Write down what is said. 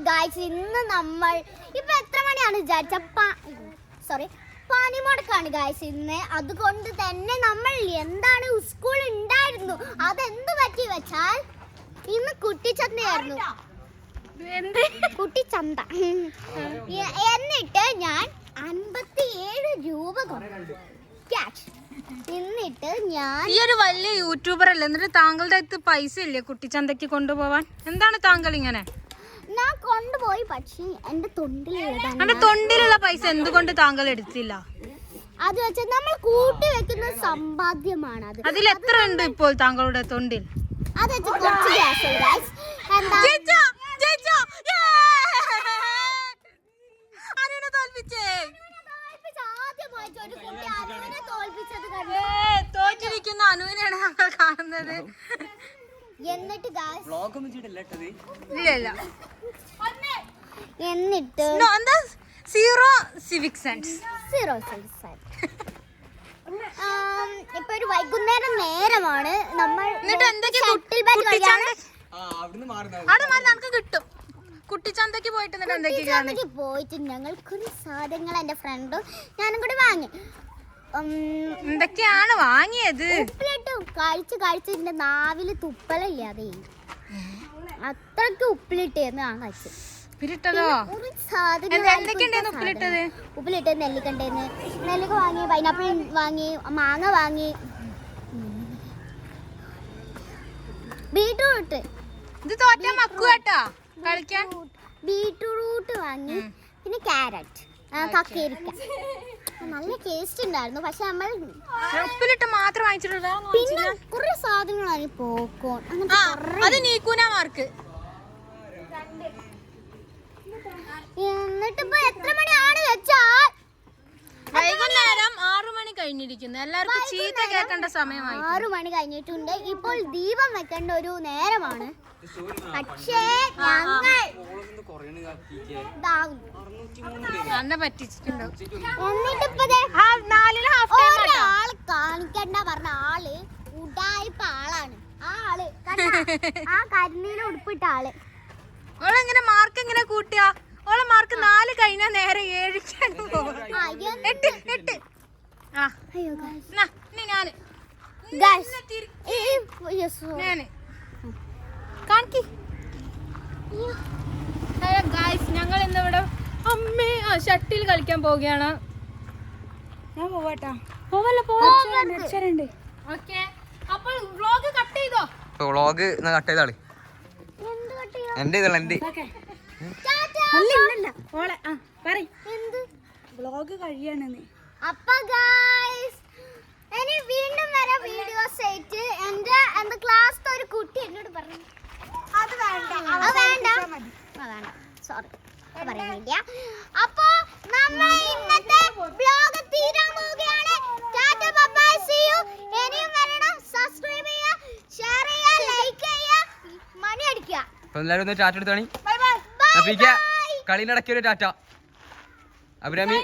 Guys ഇന്ന് നമ്മൾ ഇപ്പൊ എത്ര മണിയാണ് വിചാരിച്ച പണിമുടക്കാണ് ഗായ്സ് ഇന്ന്. അതുകൊണ്ട് തന്നെ നമ്മൾ എന്താണ് സ്കൂൾ ഉണ്ടായിരുന്നു അതെന്ത് പറ്റി വെച്ചാൽ ഇന്ന് കുട്ടിച്ചന്തയായിരുന്നു. കുട്ടിച്ചന്ത. എന്നിട്ട് ഞാൻ 57 രൂപ ക്യാഷ്. എന്നിട്ട് ഞാൻ ഈ ഒരു വലിയ യൂട്യൂബർ അല്ലേ, എന്നിട്ട് താങ്കളുടെ അടുത്ത് പൈസ ഇല്ലേ കുട്ടിച്ചന്തയ്ക്ക് കൊണ്ടുപോവാൻ? എന്താണ് താങ്കൾ ഇങ്ങനെ? ഞാൻ കൊണ്ടുപോയി, പക്ഷേ എന്റെ തൊണ്ടിലുള്ള പൈസ എന്തുകൊണ്ട് താങ്കൾ എടുത്തില്ല? അത് വെച്ചാൽ നമ്മൾ കൂട്ടി വെക്കുന്ന സമ്പാദ്യമാണ് അത്. അതിൽ എത്ര ഉണ്ട് ഇപ്പോൾ താങ്കളുടെ തൊണ്ടിൽ? അത് വെച്ച് കുറച്ച് ക്യാഷ് ഗൈസ്. എന്താ തോറ്റിരിക്കുന്ന അനുവിനെയാണ് ഞങ്ങൾ കാണുന്നത്. എന്നിട്ട് സീറോ സിവിക് സെൻസ്. ഇപ്പൊ ഒരു വൈകുന്നേരം നേരമാണ്. നമ്മൾ നമുക്ക് കിട്ടും. കുട്ടിച്ചന്തയ്ക്ക് പോയിട്ട് ഞങ്ങൾ കുറേ സാധനങ്ങൾ എന്റെ ഫ്രണ്ടും ഞാനും കൂടി വാങ്ങി. എന്തൊക്കെയാണ് വാങ്ങിയത്? ഉപ്പിലിട്ടും കഴിച്ച് എന്റെ നാവില് തുപ്പലില്ലാതെ അത്രക്ക് ഉപ്പിലിട്ടായിരുന്നു ഞാൻ കഴിച്ചു. ഉപ്പിലിട്ടത് നെല്ലിക്കണ്ടേന്ന്. നെല്ലിക്ക വാങ്ങി, പൈനാപ്പിൾ വാങ്ങി, മാങ്ങ വാങ്ങി, ബീട്രൂട്ട് ബീട്രൂട്ട് വാങ്ങി, പിന്നെ ക്യാരറ്റ്, കക്കേരിക്ക. നല്ല ടേസ്റ്റ് ഉണ്ടായിരുന്നു. പക്ഷെ നമ്മൾ ഉപ്പിലിട്ട് മാത്രം വാങ്ങിച്ചിട്ടുള്ള പിന്നെ കുറെ സാധനങ്ങളാണ് പോക്കോൺ. എന്നിട്ടിപ്പോ എത്ര മണിയാണ് വെച്ചാൽ വൈകുന്നേരം 6 മണി കഴിഞ്ഞിരിക്കുന്നു. എല്ലാവർക്കും ചീത്ത കേൾക്കേണ്ട സമയമായി. 6 മണി കഴിഞ്ഞിട്ടുണ്ട്. ഇപ്പോൾ ദീപം വെക്കേണ്ട ഒരു നേരമാണ്. പക്ഷേ ഞങ്ങൾ പറ്റിച്ചിട്ടുണ്ടോ? ഒരാള് കാണിക്കണ്ട പറഞ്ഞ ആള് ഉടായിപ്പ ആളാണ്. ആ കരിനീല ഉടുപ്പിട്ട ആള്. ഓളെങ്ങനെ മാർക്ക് എങ്ങനെ കൂട്ടുക? ഓളെ മാർക്ക് 4 കഴിഞ്ഞാൽ നേരെ 7 പോകും. 8. ഞങ്ങൾ ഇന്നിവിടെ ഷട്ടിൽ കളിക്കാൻ പോവുകയാണ്. ഞാൻ പോവാട്ടാ. ഓക്കേ, അപ്പോൾ വ്ലോഗ് കട്ട് ചെയ്തോ? വ്ലോഗ് കട്ട് ചെയ്താളി. എന്റെ വ്ലോഗ് കഴിയാണെന്ന്. അപ്പൊ ഗൈസ് ഇനി വീണ്ടും വരെ വീഡിയോസ് ആയിട്ട് എന്റെ ക്ലാസ്സിലെ ഒരു കുട്ടി എന്നോട് പറഞ്ഞു അത് വേണ്ട സോറി പറയുന്നില്ല. അപ്പൊ നമ്മൾ ഇന്നത്തെ വ്ലോഗ് തീരാൻ പോവുകയാണ്. Tata bye bye, see you. ഇനിയും വരണം. സബ്സ്ക്രൈബ് ചെയ്യുക, ഷെയർ ചെയ്യുക, ലൈക്ക് ചെയ്യുക, മണി അടിക്കുക. എല്ലാവരും ഒന്ന് ടാറ്റ എടുത്താണ്. Bye bye. കളിനടക്കിയൊരു ടാറ്റ. അഭിരാമി.